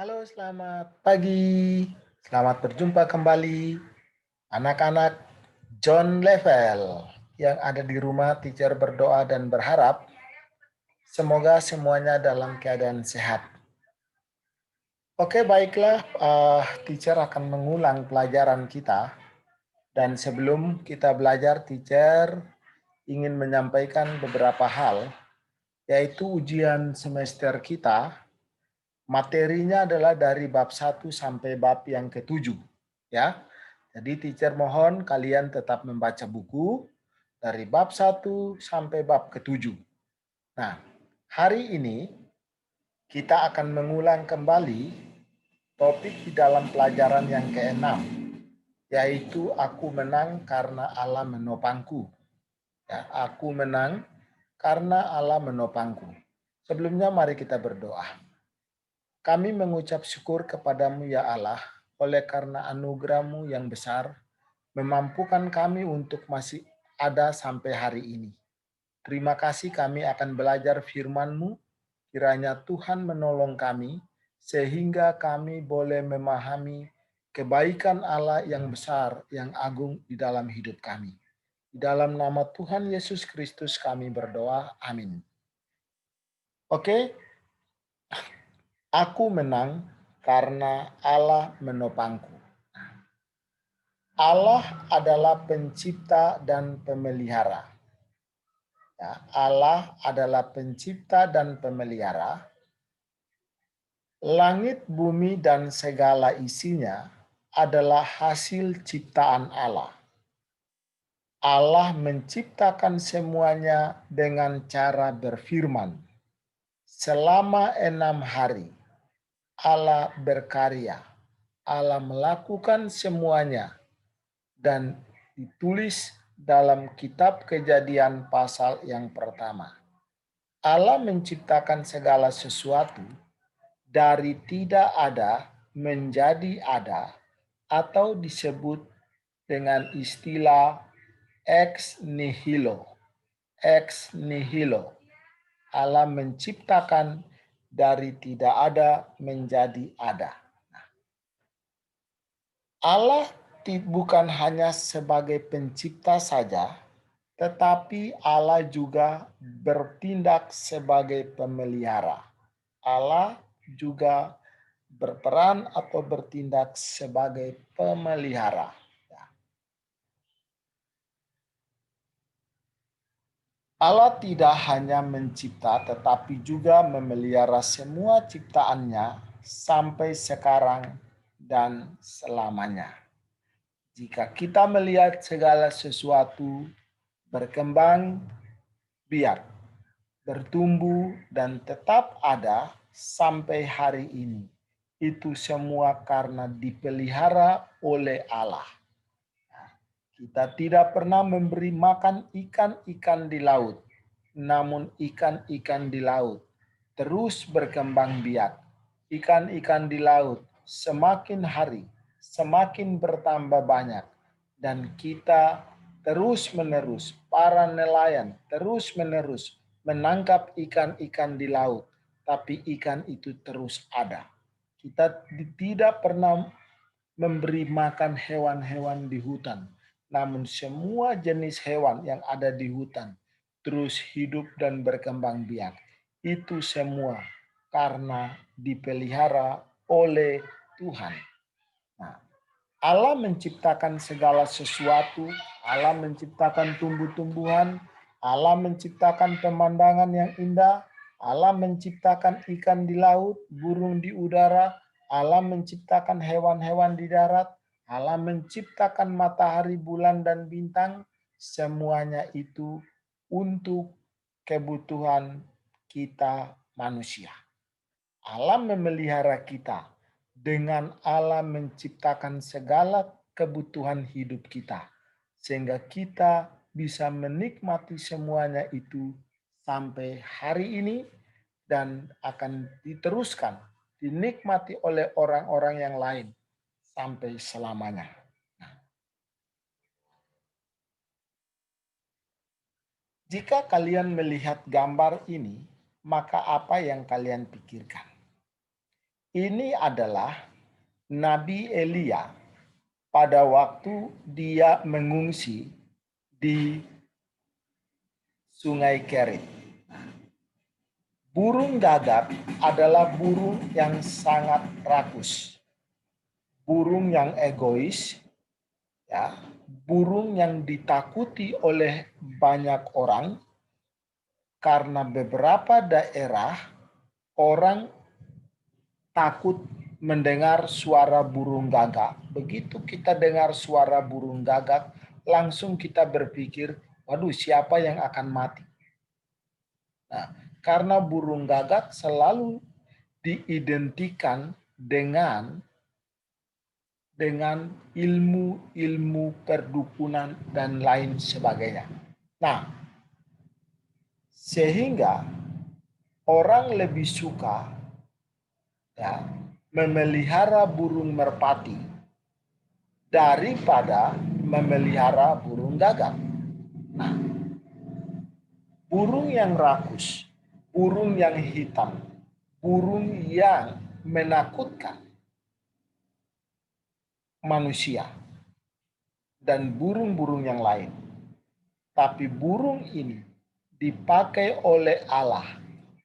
Halo, selamat pagi. Selamat berjumpa kembali anak-anak John Level yang ada di rumah. Teacher berdoa dan berharap semoga semuanya dalam keadaan sehat. Oke, baiklah, teacher akan mengulang pelajaran kita. Dan sebelum kita belajar, teacher ingin menyampaikan beberapa hal, yaitu ujian semester kita. Materinya adalah dari bab 1 sampai bab yang ke-7, ya. Jadi teacher mohon kalian tetap membaca buku dari bab 1 sampai bab ke-7. Nah, hari ini kita akan mengulang kembali topik di dalam pelajaran yang ke-6, yaitu aku menang karena Allah menopangku. Ya, aku menang karena Allah menopangku. Sebelumnya mari kita berdoa. Kami mengucap syukur kepadamu ya Allah, oleh karena anugerah-Mu yang besar, memampukan kami untuk masih ada sampai hari ini. Terima kasih kami akan belajar firman-Mu, kiranya Tuhan menolong kami, sehingga kami boleh memahami kebaikan Allah yang besar, yang agung di dalam hidup kami. Di dalam nama Tuhan Yesus Kristus kami berdoa, amin. Oke, aku menang karena Allah menopangku. Allah adalah pencipta dan pemelihara. Ya, Allah adalah pencipta dan pemelihara. Langit, bumi, dan segala isinya adalah hasil ciptaan Allah. Allah menciptakan semuanya dengan cara berfirman. Selama 6 hari, Allah berkarya. Allah melakukan semuanya dan ditulis dalam kitab Kejadian pasal yang pertama. Allah menciptakan segala sesuatu dari tidak ada menjadi ada, atau disebut dengan istilah ex nihilo. Ex nihilo. Allah menciptakan dari tidak ada menjadi ada. Allah bukan hanya sebagai pencipta saja, tetapi Allah juga bertindak sebagai pemelihara. Allah juga berperan atau bertindak sebagai pemelihara. Allah tidak hanya mencipta tetapi juga memelihara semua ciptaannya sampai sekarang dan selamanya. Jika kita melihat segala sesuatu berkembang biak, bertumbuh, dan tetap ada sampai hari ini, itu semua karena dipelihara oleh Allah. Kita tidak pernah memberi makan ikan-ikan di laut, namun ikan-ikan di laut terus berkembang biak. Ikan-ikan di laut semakin hari semakin bertambah banyak, dan kita terus-menerus, para nelayan terus-menerus menangkap ikan-ikan di laut, tapi ikan itu terus ada. Kita tidak pernah memberi makan hewan-hewan di hutan, namun semua jenis hewan yang ada di hutan terus hidup dan berkembang biak. Itu semua karena dipelihara oleh Tuhan. Nah, Allah menciptakan segala sesuatu, Allah menciptakan tumbuh-tumbuhan, Allah menciptakan pemandangan yang indah, Allah menciptakan ikan di laut, burung di udara, Allah menciptakan hewan-hewan di darat, Allah menciptakan matahari, bulan, dan bintang. Semuanya itu untuk kebutuhan kita manusia. Allah memelihara kita dengan Allah menciptakan segala kebutuhan hidup kita, sehingga kita bisa menikmati semuanya itu sampai hari ini dan akan diteruskan dinikmati oleh orang-orang yang lain sampai selamanya. Jika kalian melihat gambar ini, maka apa yang kalian pikirkan? Ini adalah Nabi Elia pada waktu dia mengungsi di Sungai Kerit. Burung gagak adalah burung yang sangat rakus. Burung yang egois, ya, burung yang ditakuti oleh banyak orang karena beberapa daerah orang takut mendengar suara burung gagak. Begitu kita dengar suara burung gagak, langsung kita berpikir, waduh, siapa yang akan mati? Nah, karena burung gagak selalu diidentikan dengan ilmu-ilmu perdukunan dan lain sebagainya. Nah, sehingga orang lebih suka, ya, memelihara burung merpati daripada memelihara burung gagak. Nah, burung yang rakus, burung yang hitam, burung yang menakutkan manusia, dan burung-burung yang lain. Tapi burung ini dipakai oleh Allah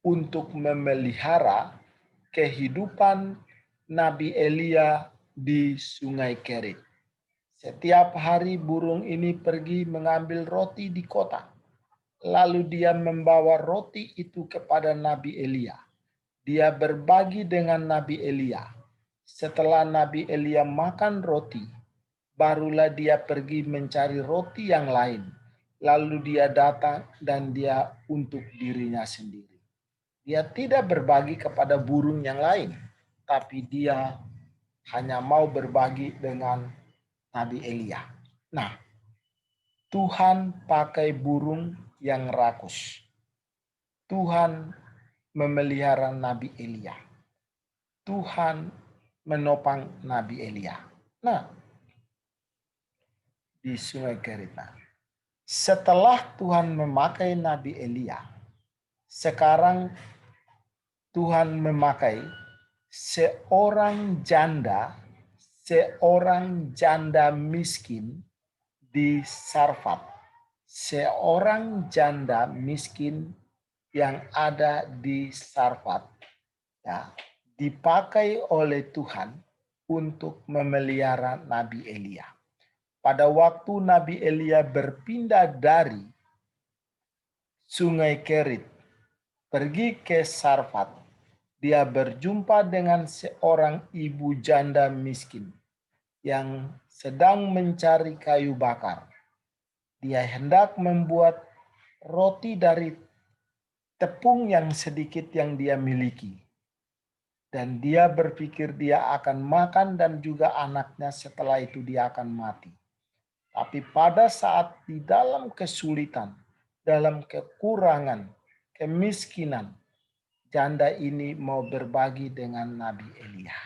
untuk memelihara kehidupan Nabi Elia di Sungai Kerit. Setiap hari burung ini pergi mengambil roti di kota. Lalu dia membawa roti itu kepada Nabi Elia. Dia berbagi dengan Nabi Elia. Setelah Nabi Elia makan roti, barulah dia pergi mencari roti yang lain. Lalu dia datang dan dia untuk dirinya sendiri. Dia tidak berbagi kepada burung yang lain, tapi dia hanya mau berbagi dengan Nabi Elia. Nah, Tuhan pakai burung yang rakus. Tuhan memelihara Nabi Elia. Tuhan menopang Nabi Elia. Nah, di Sungai Kerit. Setelah Tuhan memakai Nabi Elia, sekarang Tuhan memakai seorang janda miskin di Sarfat. Seorang janda miskin yang ada di Sarfat, ya, dipakai oleh Tuhan untuk memelihara Nabi Elia. Pada waktu Nabi Elia berpindah dari Sungai Kerit pergi ke Sarfat, dia berjumpa dengan seorang ibu janda miskin yang sedang mencari kayu bakar. Dia hendak membuat roti dari tepung yang sedikit yang dia miliki. Dan dia berpikir dia akan makan dan juga anaknya setelah itu dia akan mati. Tapi pada saat di dalam kesulitan, dalam kekurangan, kemiskinan, janda ini mau berbagi dengan Nabi Elia.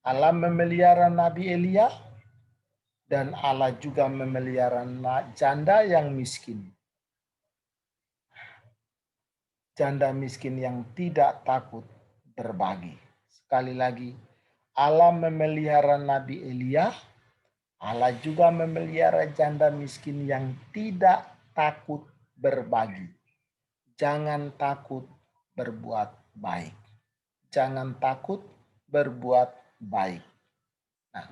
Allah memelihara Nabi Elia dan Allah juga memelihara janda yang miskin. Janda miskin yang tidak takut berbagi. Sekali lagi, Allah memelihara Nabi Elia, Allah juga memelihara janda miskin yang tidak takut berbagi. Jangan takut berbuat baik. Jangan takut berbuat baik. Nah,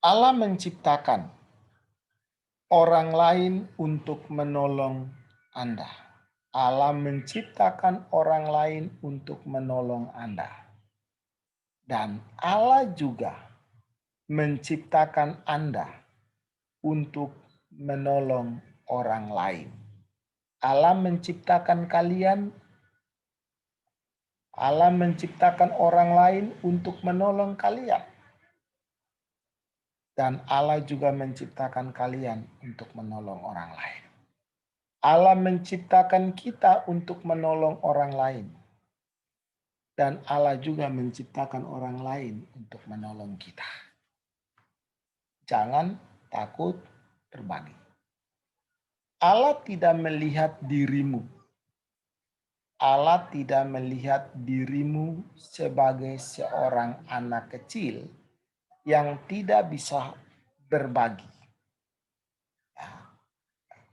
Allah menciptakan orang lain untuk menolong Anda. Allah menciptakan orang lain untuk menolong Anda. Dan Allah juga menciptakan Anda untuk menolong orang lain. Allah menciptakan kalian, Allah menciptakan orang lain untuk menolong kalian. Dan Allah juga menciptakan kalian untuk menolong orang lain. Allah menciptakan kita untuk menolong orang lain. Dan Allah juga menciptakan orang lain untuk menolong kita. Jangan takut berbagi. Allah tidak melihat dirimu. Allah tidak melihat dirimu sebagai seorang anak kecil yang tidak bisa berbagi.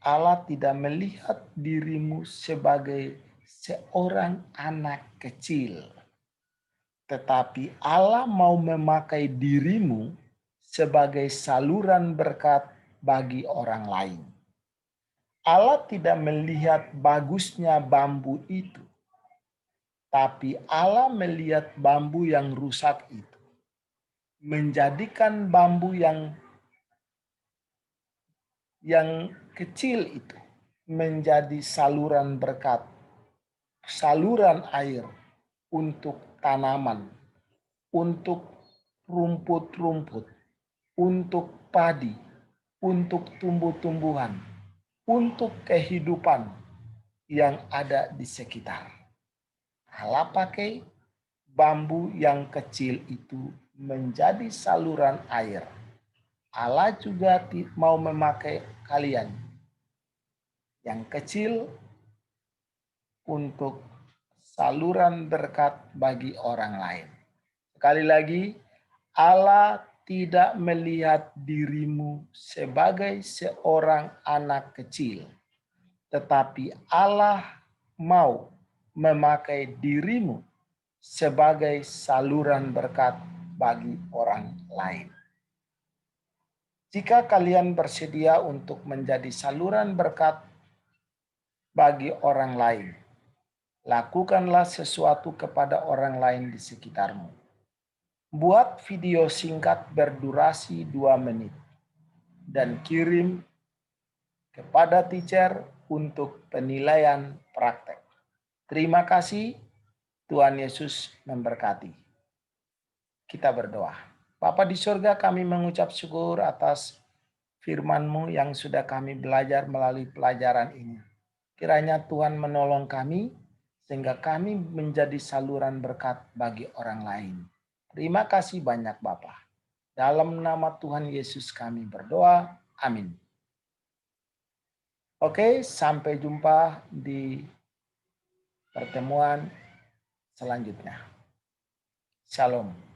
Allah tidak melihat dirimu sebagai seorang anak kecil, tetapi Allah mau memakai dirimu sebagai saluran berkat bagi orang lain. Allah tidak melihat bagusnya bambu itu, tapi Allah melihat bambu yang rusak itu, menjadikan bambu yang kecil itu menjadi saluran berkat, saluran air untuk tanaman, untuk rumput-rumput, untuk padi, untuk tumbuh-tumbuhan, untuk kehidupan yang ada di sekitar. Allah pakai bambu yang kecil itu menjadi saluran air. Allah juga mau memakai kalian yang kecil untuk saluran berkat bagi orang lain. Sekali lagi, Allah tidak melihat dirimu sebagai seorang anak kecil, tetapi Allah mau memakai dirimu sebagai saluran berkat bagi orang lain. Jika kalian bersedia untuk menjadi saluran berkat bagi orang lain, lakukanlah sesuatu kepada orang lain di sekitarmu. Buat video singkat berdurasi 2 menit dan kirim kepada teacher untuk penilaian praktek. Terima kasih, Tuhan Yesus memberkati. Kita berdoa. Bapa di surga, kami mengucap syukur atas firman-Mu yang sudah kami belajar melalui pelajaran ini. Kiranya Tuhan menolong kami sehingga kami menjadi saluran berkat bagi orang lain. Terima kasih banyak Bapa. Dalam nama Tuhan Yesus kami berdoa. Amin. Oke, sampai jumpa di pertemuan selanjutnya. Shalom.